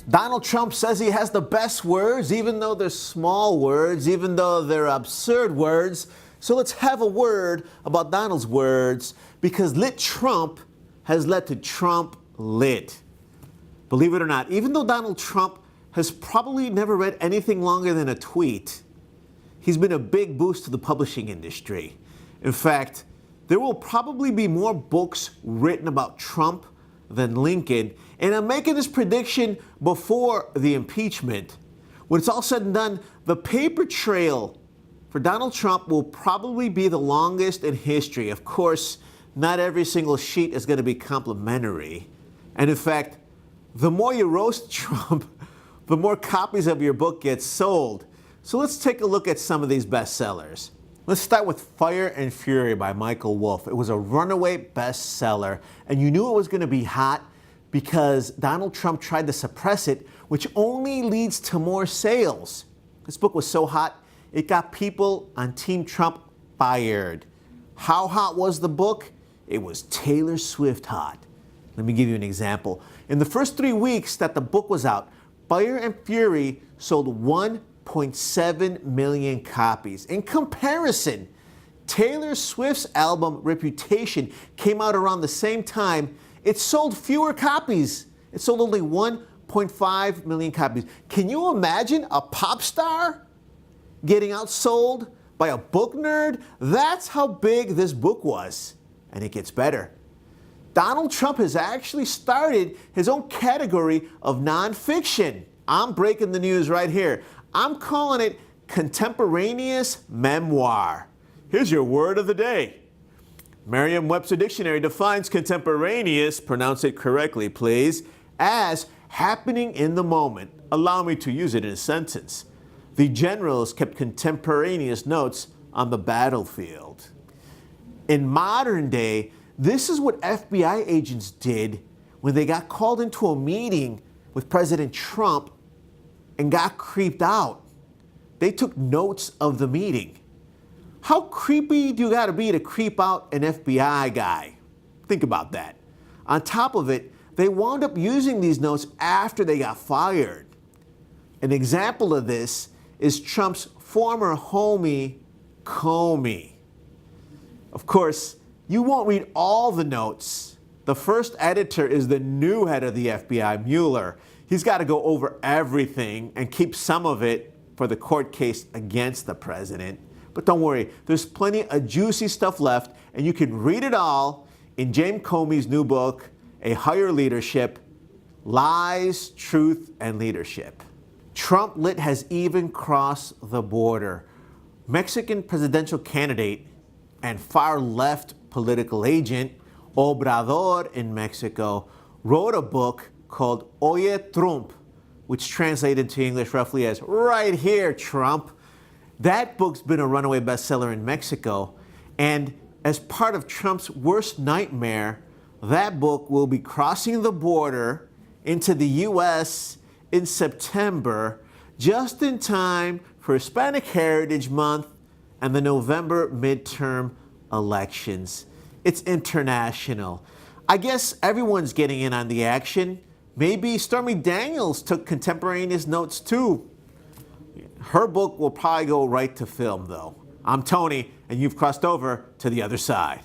Donald Trump says he has the best words, even though they're small words, even though they're absurd words. So let's have a word about Donald's words, because Lit Trump has led to Trump Lit. Believe it or not, even though Donald Trump has probably never read anything longer than a tweet, he's been a big boost to the publishing industry. In fact, there will probably be more books written about Trump than Lincoln, and I'm making this prediction before the impeachment. When it's all said and done, the paper trail for Donald Trump will probably be the longest in history. Of course, not every single sheet is going to be complimentary. And in fact, the more you roast Trump, the more copies of your book get sold. So let's take a look at some of these bestsellers. Let's start with Fire and Fury by Michael Wolff. It was a runaway bestseller, and you knew it was going to be hot because Donald Trump tried to suppress it, which only leads to more sales. This book was so hot, it got people on Team Trump fired. How hot was the book? It was Taylor Swift hot. Let me give you an example. In the first 3 weeks that the book was out, Fire and Fury sold 1.7 million copies. In comparison, Taylor Swift's album Reputation came out around the same time. It sold fewer copies. It sold only 1.5 million copies. Can you imagine a pop star getting outsold by a book nerd? That's how big this book was. And it gets better. Donald Trump has actually started his own category of nonfiction. I'm breaking the news right here. I'm calling it contemporaneous memoir. Here's your word of the day. Merriam-Webster Dictionary defines contemporaneous, pronounce it correctly please, as happening in the moment. Allow me to use it in a sentence. The generals kept contemporaneous notes on the battlefield. In modern day, this is what FBI agents did when they got called into a meeting with President Trump and got creeped out. They took notes of the meeting. How creepy do you gotta be to creep out an FBI guy? Think about that. On top of it, they wound up using these notes after they got fired. An example of this is Trump's former homie, Comey. Of course, you won't read all the notes. The first editor is the new head of the FBI, Mueller. He's got to go over everything and keep some of it for the court case against the president. But don't worry, there's plenty of juicy stuff left, and you can read it all in James Comey's new book, A Higher Leadership, Lies, Truth, and Leadership. Trump Lit has even crossed the border. Mexican presidential candidate and far-left political agent Obrador in Mexico wrote a book called Oye Trump, which translated to English roughly as "Right Here, Trump." That book's been a runaway bestseller in Mexico, and as part of Trump's worst nightmare, that book will be crossing the border into the U.S. in September, just in time for Hispanic Heritage Month and the November midterm elections. It's international. I guess everyone's getting in on the action. Maybe Stormy Daniels took contemporaneous notes too. Her book will probably go right to film though. I'm Tony, and you've crossed over to the other side.